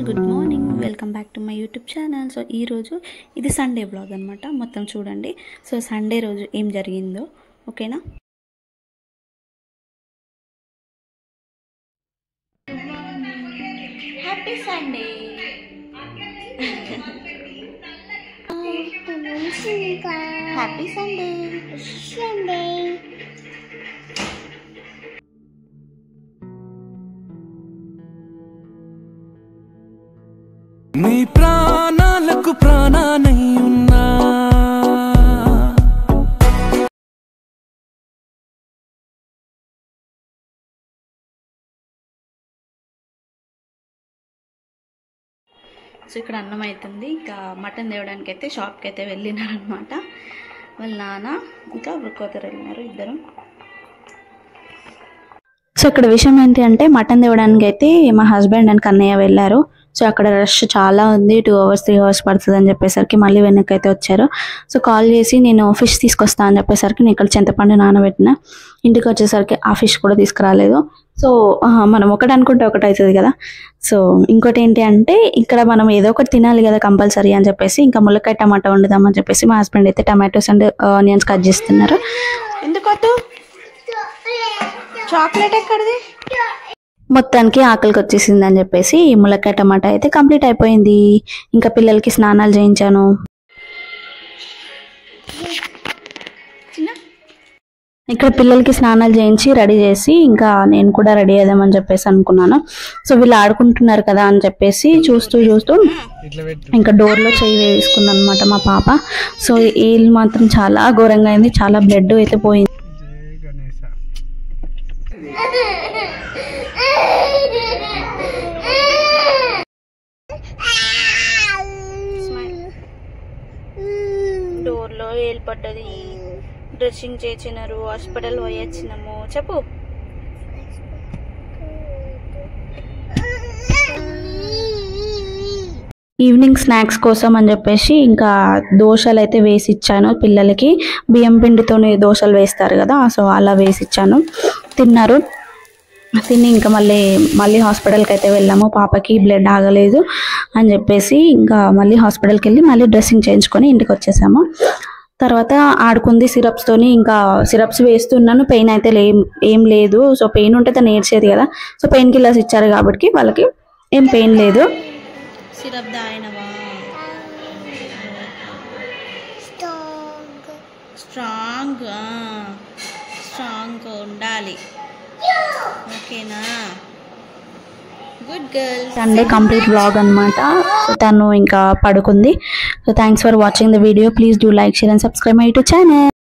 Good morning, welcome back to my YouTube channel. So ఈరోజు ఇది Sunday vlog అనమాట. మొత్తం చూడండి. సో సండే రోజు ఏం జరిగిందో, ఓకేనా? Happy Sunday. Happy Sunday. నీ ప్రాణాలకు ప్రాణానై ఉన్నా సో ఇక్కడ అన్నం అవుతుంది. ఇంకా మటన్ తేవడానికి అయితే షాప్కి అయితే వెళ్ళినారనమాట. వాళ్ళ నాన్న ఇంకా వృక్కోతరు వెళ్ళినారు ఇద్దరు. సో ఇక్కడ విషయం ఏంటి అంటే, మటన్ తేవడానికి అయితే మా హస్బెండ్ అండ్ కన్నయ్య వెళ్ళారు. సో అక్కడ రష్ చాలా ఉంది, 2 hours 3 hours పడుతుంది అని చెప్పేసరికి మళ్ళీ వెనక్కి అయితే వచ్చారు. సో కాల్ చేసి నేను ఫిష్ తీసుకొస్తా అని చెప్పేసరికి నేను ఇక్కడ చింతపండు నానబెట్టిన. ఇంటికి వచ్చేసరికి ఆ ఫిష్ కూడా తీసుకురాలేదు. సో మనం ఒకటి అనుకుంటే ఒకటి అవుతుంది కదా. సో ఇంకోటి ఏంటి అంటే, ఇక్కడ మనం ఏదో ఒకటి తినాలి కదా కంపల్సరీ అని చెప్పేసి ఇంకా ములక్కాయ టమాటా వండుదామని చెప్పేసి మా హస్బెండ్ అయితే టమాటోస్ అండ్ ఆనియన్స్ కట్ చేస్తున్నారు. ఎందుకు చాక్లెట్ ఎక్కడిది? మొత్తానికి ఆకలికి వచ్చేసింది అని చెప్పేసి ములక్కాయ టమాటా అయితే కంప్లీట్ అయిపోయింది. ఇంకా పిల్లలకి స్నానాలు చేయించాను. ఇక్కడ పిల్లలకి స్నానాలు చేయించి రెడీ చేసి ఇంకా నేను కూడా రెడీ అయ్యామని చెప్పేసి అనుకున్నాను. సో వీళ్ళు ఆడుకుంటున్నారు కదా అని చెప్పేసి చూస్తూ ఇంకా డోర్లో చెయ్యి వేసుకుంది అనమాట మా పాప. సో వీళ్ళు మాత్రం చాలా ఘోరంగా అయింది, చాలా బ్లడ్ అయితే పోయింది. డోర్లో ఏల్పడ్డది, డ్రెస్సింగ్ చేసినారు, హాస్పిటల్ పోయి వచ్చినాము. చెప్పు. ఈవినింగ్ స్నాక్స్ కోసం అని చెప్పేసి ఇంకా దోశలు అయితే వేసి ఇచ్చాను పిల్లలకి. బియ్యం పిండితో దోశలు వేస్తారు కదా, సో అలా వేసి ఇచ్చాను. తిన్నారు. తిని ఇంకా మళ్ళీ హాస్పిటల్కి అయితే వెళ్ళాము. పాపకి బ్లడ్ ఆగలేదు అని చెప్పేసి ఇంకా మళ్ళీ హాస్పిటల్కి వెళ్ళి మళ్ళీ డ్రెస్సింగ్ చేయించుకొని ఇంటికి వచ్చేసాము. తర్వాత ఆడుకుంది సిరప్స్తోని. ఇంకా సిరప్స్ వేస్తున్నాను, పెయిన్ అయితే ఏం లేదు. సో పెయిన్ ఉంటే తను ఏడ్చేది కదా. సో పెయిన్ కిల్లర్స్ ఇచ్చారు కాబట్టి వాళ్ళకి ఏం పెయిన్ లేదు. సిరప్ దాయినవా? స్ట్రాంగ్ ఉండాలి, ఓకేనా? Good girl. Sunday complete vlog అనమాట. తను ఇంకా పడుకుంది. So thanks for watching the video. Please do like, share and subscribe my YouTube channel.